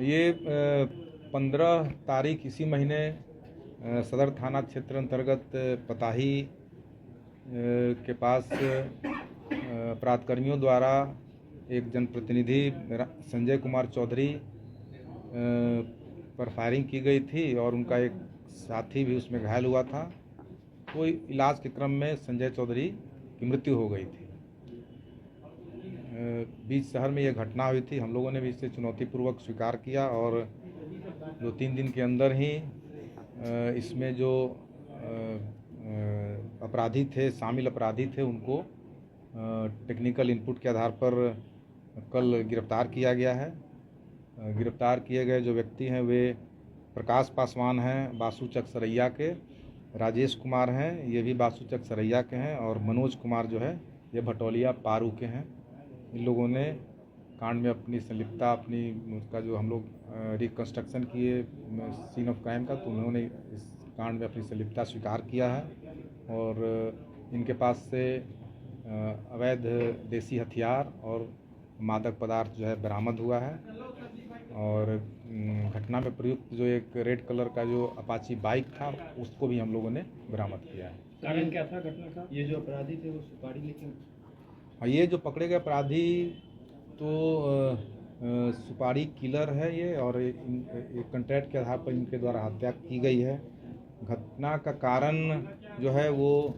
ये 15 तारीख इसी महीने सदर थाना क्षेत्र अंतर्गत पताही के पास अपराधकर्मियों द्वारा एक जनप्रतिनिधि संजय कुमार चौधरी पर फायरिंग की गई थी और उनका एक साथी भी उसमें घायल हुआ था। तो इलाज के क्रम में संजय चौधरी की मृत्यु हो गई थी। बीच शहर में यह घटना हुई थी। हम लोगों ने भी इसे चुनौतीपूर्वक स्वीकार किया और 2-3 दिन के अंदर ही इसमें जो अपराधी थे, शामिल अपराधी थे, उनको टेक्निकल इनपुट के आधार पर कल गिरफ्तार किया गया है। गिरफ्तार किए गए जो व्यक्ति हैं वे प्रकाश पासवान हैं बासुचक सरैया के, राजेश कुमार हैं ये भी बासुचक सरैया के हैं और मनोज कुमार जो है ये भटौलिया पारू के हैं। इन लोगों ने कांड में अपनी संलिप्तता उसका जो हम लोग रिकंस्ट्रक्शन किए सीन ऑफ क्राइम का, तो उन्होंने इस कांड में अपनी संलिप्तता स्वीकार किया है और इनके पास से अवैध देसी हथियार और मादक पदार्थ जो है बरामद हुआ है। और घटना में प्रयुक्त जो एक रेड कलर का जो अपाची बाइक था उसको भी हम लोगों ने बरामद किया है। कारण क्या था घटना का? ये जो अपराधी थे वो सुपारी लेके, ये जो पकड़े गए अपराधी तो सुपारी किलर है ये, और एक कॉन्ट्रैक्ट के आधार पर इनके द्वारा हत्या की गई है। घटना का कारण जो है वो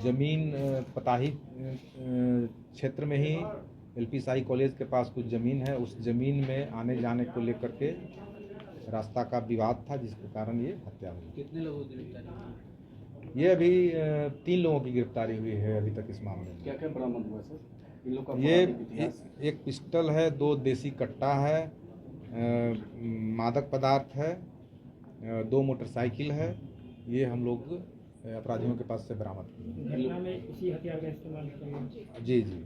जमीन पताही क्षेत्र में ही एलपी शाही कॉलेज के पास कुछ ज़मीन है, उस ज़मीन में आने जाने को लेकर के रास्ता का विवाद था जिसके कारण ये हत्या हुई। कितने लोगों की गिरफ्तारी? ये अभी 3 लोगों की गिरफ्तारी हुई है अभी तक इस मामले में। क्या क्या बरामद हुआ सर? इन लोग का ये एक पिस्टल है, 2 देसी कट्टा है, मादक पदार्थ है, 2 मोटरसाइकिल है। ये हम लोग अपराधियों के पास से बरामद किए। घटना में इसी हथियार का इस्तेमाल किया? जी जी।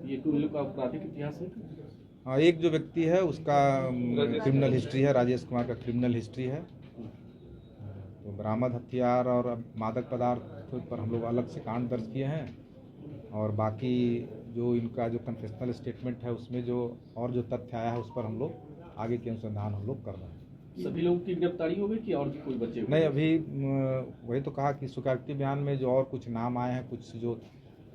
ये तो इन लोग का आपराधिक इतिहास है? हाँ, एक जो व्यक्ति है उसका क्रिमिनल हिस्ट्री है, राजेश कुमार का क्रिमिनल हिस्ट्री है। तो बरामद हथियार और मादक पदार्थ पर हम लोग अलग से कांड दर्ज किए हैं और बाकी जो इनका जो कन्फेशनल स्टेटमेंट है उसमें जो और जो तथ्य आया है उस पर हम लोग आगे के अनुसंधान हम लोग कर रहे हैं। सभी लोगों की गिरफ्तारी हो गई कि और कोई बचे हुए? नहीं, अभी वही तो कहा कि स्वीकारोक्ति बयान में जो और कुछ नाम आए हैं, कुछ जो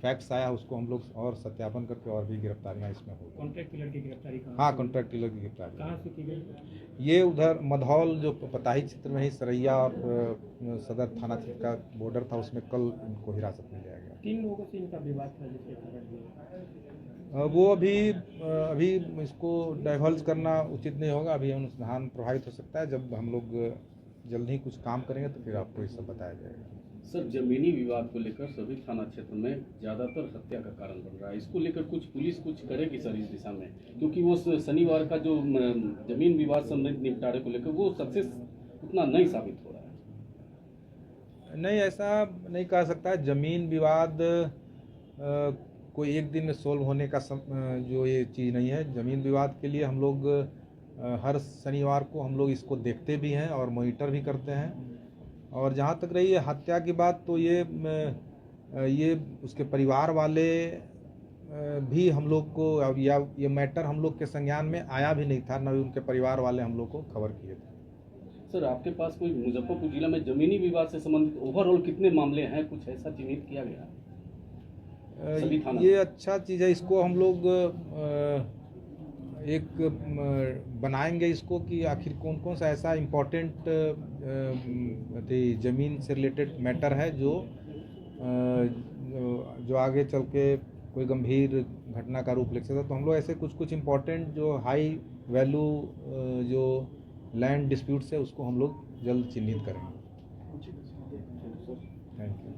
फैक्ट्स आया उसको हम लोग और सत्यापन करके और भी गिरफ्तारियाँ इसमें होगी। कॉन्ट्रैक्ट किलर की गिरफ्तारी कहाँ? हाँ, कॉन्ट्रैक्ट किलर की गिरफ्तारी कहाँ से की गई? ये उधर मधौल जो पताही क्षेत्र में ही सरैया और सदर थाना क्षेत्र का बॉर्डर था, उसमें कल इनको हिरासत में लिया गया। 3 लोगों से इनका विवाद था जिसके कारण वो अभी इसको डाइवर्ज करना उचित नहीं होगा। अभी अनुसंधान प्रभावित हो सकता है। जब हम लोग जल्द ही कुछ काम करेंगे तो फिर आपको ये सब बताया जाएगा। सर, जमीनी विवाद को लेकर सभी थाना क्षेत्र में ज़्यादातर हत्या का कारण बन रहा है। इसको लेकर पुलिस कुछ करेगी सर इस दिशा में? क्योंकि वो शनिवार का जो जमीन विवाद संबंधित निपटारे को लेकर वो सक्सेस उतना नहीं साबित हो रहा है। नहीं, ऐसा नहीं कह सकता है। जमीन विवाद कोई एक दिन में सोल्व होने का जो ये चीज़ नहीं है। ज़मीन विवाद के लिए हम लोग हर शनिवार को हम लोग इसको देखते भी हैं और मॉनिटर भी करते हैं। और जहाँ तक रही है हत्या की बात, तो ये उसके परिवार वाले भी हम लोग को या ये मैटर हम लोग के संज्ञान में आया भी नहीं था, न भी उनके परिवार वाले हम लोग को खबर किए थे। सर, आपके पास कोई मुजफ्फरपुर जिला में जमीनी विवाद से संबंधित ओवरऑल कितने मामले हैं, कुछ ऐसा चिन्हित किया गया? ये अच्छा चीज़ है। इसको हम लोग एक बनाएंगे इसको कि आखिर कौन कौन सा ऐसा इम्पोर्टेंट ज़मीन से रिलेटेड मैटर है जो आगे चल के कोई गंभीर घटना का रूप ले सकता है। तो हम लोग ऐसे कुछ इम्पोर्टेंट जो हाई वैल्यू जो लैंड डिस्प्यूट्स है उसको हम लोग जल्द चिन्हित करेंगे। Thank you. Thank you.